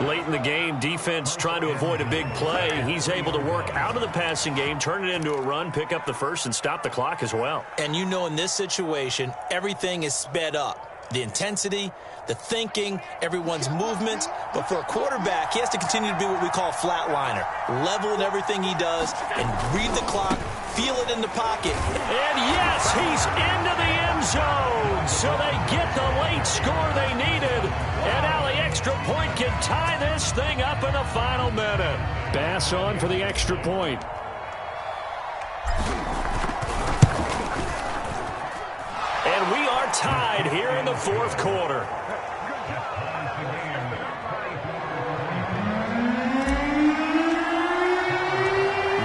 Speaker 1: Late in the game, defense trying to avoid a big play. He's able to work out of the passing game, turn it into a run, pick up the first, and stop the clock as well.
Speaker 2: And you know in this situation, everything is sped up. The intensity, the thinking, everyone's movement. But for a quarterback, he has to continue to be what we call a flatliner. Level in everything he does and read the clock, feel it in the pocket.
Speaker 1: And yes, he's into the end zone. So they get the late score they needed. And now the extra point can tie this thing up in the final minute.
Speaker 4: Bass on for the extra point.
Speaker 1: And we are tied here in the fourth quarter.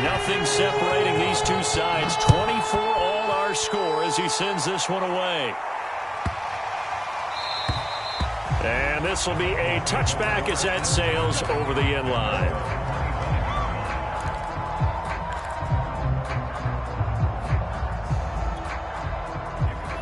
Speaker 1: Nothing separating these two sides. 24 all our score as he sends this one away. And this will be a touchback as that sails over the end line.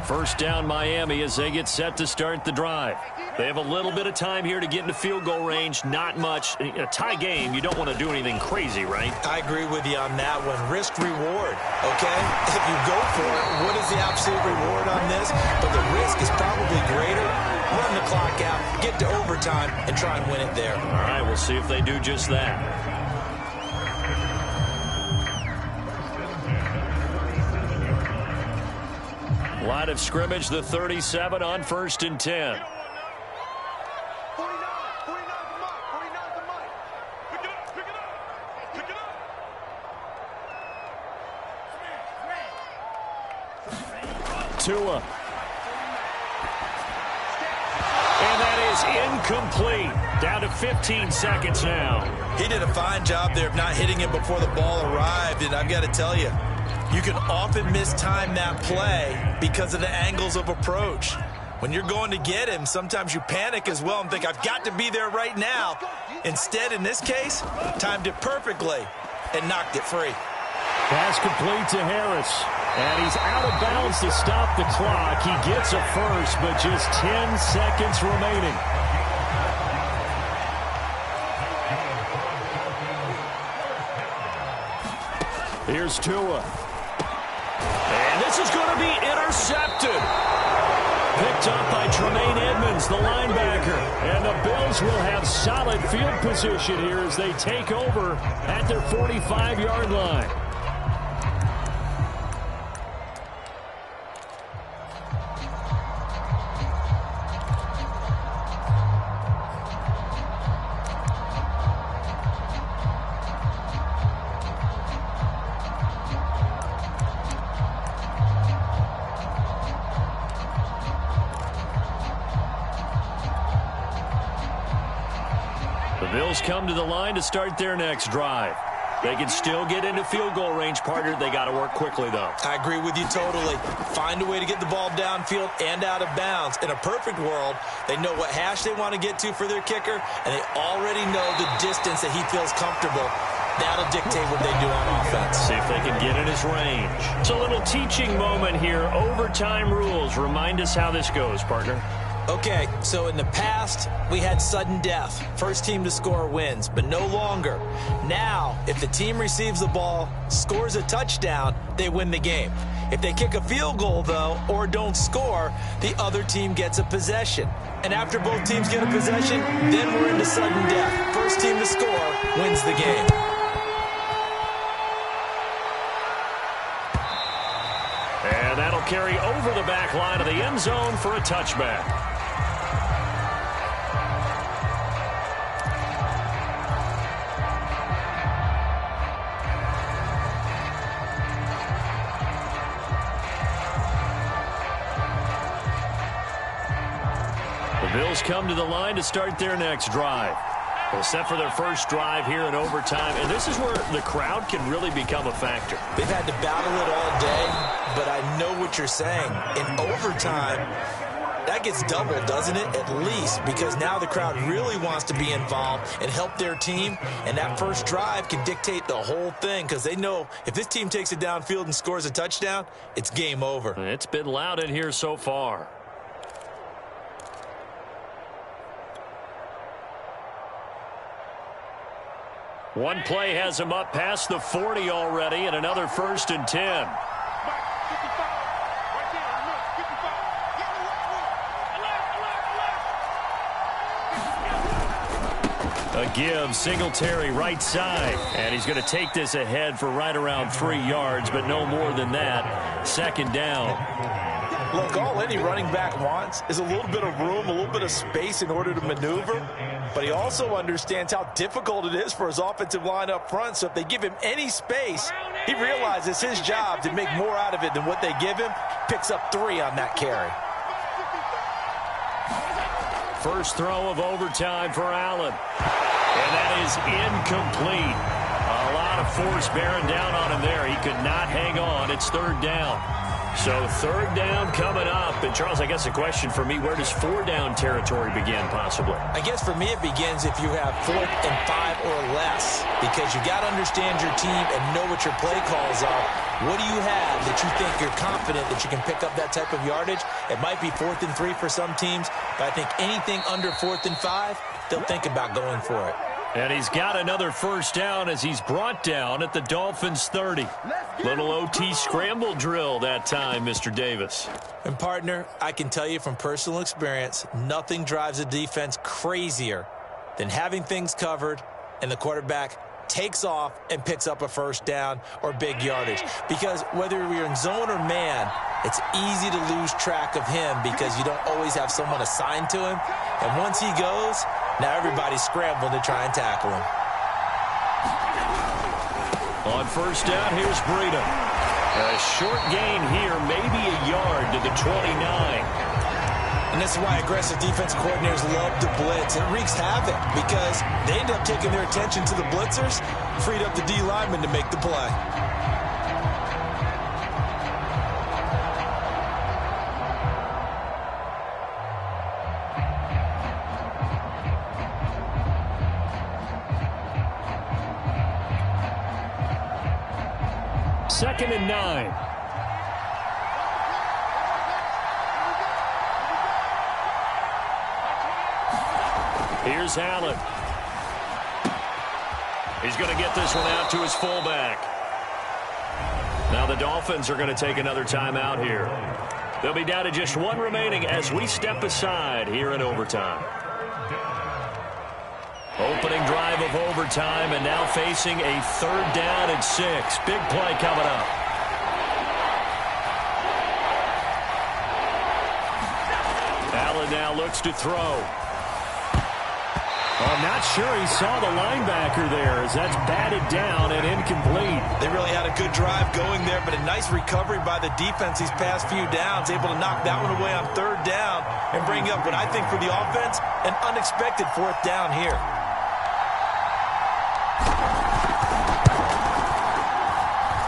Speaker 1: First down Miami as they get set to start the drive. They have a little bit of time here to get into field goal range. Not much. In a tie game, you don't want to do anything crazy, right?
Speaker 2: I agree with you on that one. Risk reward, okay? If you go for it, what is the absolute reward on this? But the risk is probably greater. Run the clock out, get to overtime, and try and win it there.
Speaker 1: All right, we'll see if they do just that. Line of scrimmage, the 37 on 1st and 10.
Speaker 3: 49's the mark. 49's the mark. Pick it up. Pick it up. Pick it up.
Speaker 4: Tua.
Speaker 1: And that is incomplete. Down to 15 seconds now.
Speaker 2: He did a fine job there of not hitting it before the ball arrived, and I've got to tell you, you can often mistime that play because of the angles of approach. When you're going to get him, sometimes you panic as well and think, I've got to be there right now. Instead, in this case, timed it perfectly and knocked it free.
Speaker 4: Pass complete to Harris. And he's out of bounds to stop the clock. He gets a first, but just 10 seconds remaining. Here's Tua.
Speaker 1: And this is going to be intercepted. Picked up by Tremaine Edmonds, the linebacker.
Speaker 4: And the Bills will have solid field position here as they take over at their 45-yard line.
Speaker 1: Bills come to the line to start their next drive. They can still get into field goal range, partner. They got to work quickly, though.
Speaker 2: I agree with you totally. Find a way to get the ball downfield and out of bounds. In a perfect world, they know what hash they want to get to for their kicker, and they already know the distance that he feels comfortable. That'll dictate what they do on offense.
Speaker 1: See if they can get in his range. It's a little teaching moment here. Overtime rules. Remind us how this goes, partner.
Speaker 2: Okay, so in the past, we had sudden death. First team to score wins, but no longer. Now, if the team receives the ball, scores a touchdown, they win the game. If they kick a field goal, though, or don't score, the other team gets a possession. And after both teams get a possession, then we're into sudden death. First team to score wins the game.
Speaker 1: And that'll carry over the back line of the end zone for a touchback. The Bills come to the line to start their next drive. Well, set for their first drive here in overtime, and this is where the crowd can really become a factor.
Speaker 2: They've had to battle it all day, but I know what you're saying. In overtime, that gets doubled, doesn't it? At least, because now the crowd really wants to be involved and help their team, and that first drive can dictate the whole thing because they know if this team takes it downfield and scores a touchdown, it's game over.
Speaker 1: It's been loud in here so far. One play has him up past the 40 already, and another 1st and 10. A give, Singletary right side, and he's going to take this ahead for right around 3 yards, but no more than that. 2nd down.
Speaker 2: Look, all any running back wants is a little bit of room, a little bit of space in order to maneuver, but he also understands how difficult it is for his offensive line up front, so if they give him any space, he realizes his job to make more out of it than what they give him, picks up 3 on that carry.
Speaker 1: First throw of overtime for Allen. And that is incomplete. A lot of force bearing down on him there. He could not hang on. It's 3rd down. So 3rd down coming up. And, Charles, I guess the question for me, where does 4-down territory begin possibly?
Speaker 2: I guess for me it begins if you have 4th and 5 or less, because you got to understand your team and know what your play calls are. What do you have that you think you're confident that you can pick up that type of yardage? It might be 4th and 3 for some teams, but I think anything under 4th and 5, they'll think about going for it.
Speaker 1: And he's got another 1st down as he's brought down at the Dolphins' 30. Little OT scramble drill that time, Mr. Davis.
Speaker 2: And, partner, I can tell you from personal experience, nothing drives a defense crazier than having things covered and the quarterback takes off and picks up a 1st down or big yardage. Because whether you're in zone or man, it's easy to lose track of him because you don't always have someone assigned to him. And once he goes, now everybody's scrambling to try and tackle him.
Speaker 1: On 1st down, here's Breida. A short gain here, maybe a yard to the 29.
Speaker 2: And this is why aggressive defense coordinators love to blitz. It wreaks havoc because they end up taking their attention to the blitzers, freed up the D lineman to make the play.
Speaker 4: Second and 9.
Speaker 1: Here's Allen. He's going to get this one out to his fullback. Now the Dolphins are going to take another timeout here. They'll be down to just 1 remaining as we step aside here in overtime. Opening drive of overtime and now facing a 3rd down and 6. Big play coming up. Allen now looks to throw.
Speaker 4: I'm not sure he saw the linebacker there as that's batted down and incomplete.
Speaker 2: They really had a good drive going there, but a nice recovery by the defense these past few downs, able to knock that one away on 3rd down and bring up what I think for the offense, an unexpected 4th down here.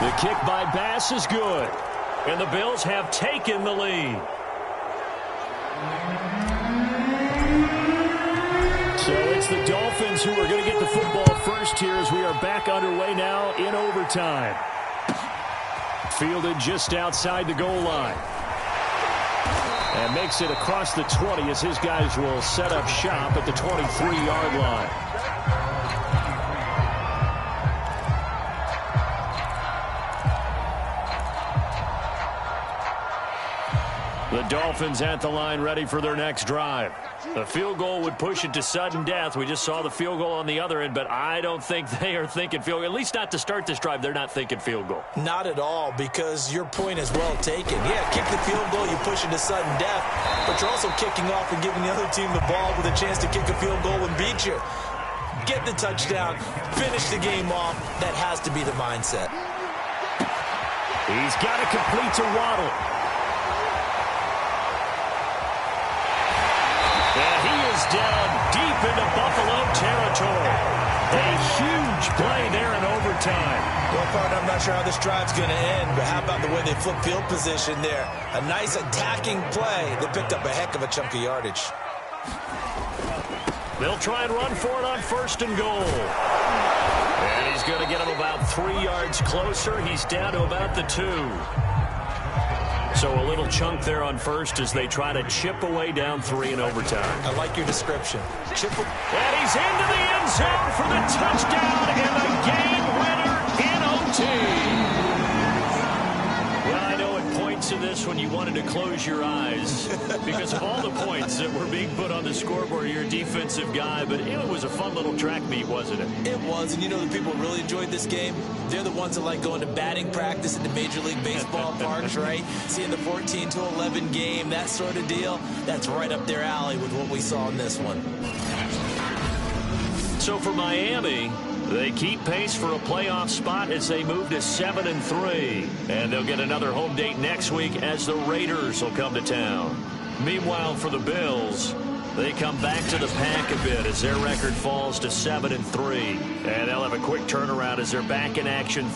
Speaker 1: The kick by Bass is good, and the Bills have taken the lead. So it's the Dolphins who are going to get the football first here as we are back underway now in overtime. Fielded just outside the goal line. And makes it across the 20 as his guys will set up shop at the 23-yard line. The Dolphins at the line ready for their next drive. The field goal would push it to sudden death. We just saw the field goal on the other end, but I don't think they are thinking field goal. At least not to start this drive. They're not thinking field goal.
Speaker 2: Not at all, because your point is well taken. Yeah, kick the field goal, you push it to sudden death, but you're also kicking off and giving the other team the ball with a chance to kick a field goal and beat you. Get the touchdown, finish the game off. That has to be the mindset.
Speaker 1: He's got to complete to Waddle. And he is down deep into Buffalo territory. A huge play there in overtime.
Speaker 2: Well, partner, I'm not sure how this drive's going to end, but how about the way they flip field position there? A nice attacking play that picked up a heck of a chunk of yardage.
Speaker 1: They'll try and run for it on 1st and goal. And he's going to get him about 3 yards closer. He's down to about the 2. So a little chunk there on first as they try to chip away down 3 in overtime.
Speaker 2: I like your description.
Speaker 1: And he's into the end zone for the touchdown and the game winner in OT. Well, I know at points in this when you wanted to close your eyes because of all the points that were being put on the scoreboard. You're a defensive guy, but it was a fun little track meet, wasn't it?
Speaker 2: It was, and you know the people who really enjoyed this game? They're the ones that like going to batting practice at the Major League Baseball parks, right? Seeing the 14-11 game, that sort of deal. That's right up their alley with what we saw in this one.
Speaker 1: So for Miami, they keep pace for a playoff spot as they move to 7-3. And they'll get another home date next week as the Raiders will come to town. Meanwhile, for the Bills, they come back to the pack a bit as their record falls to 7-3. And they'll have a quick turnaround as they're back in action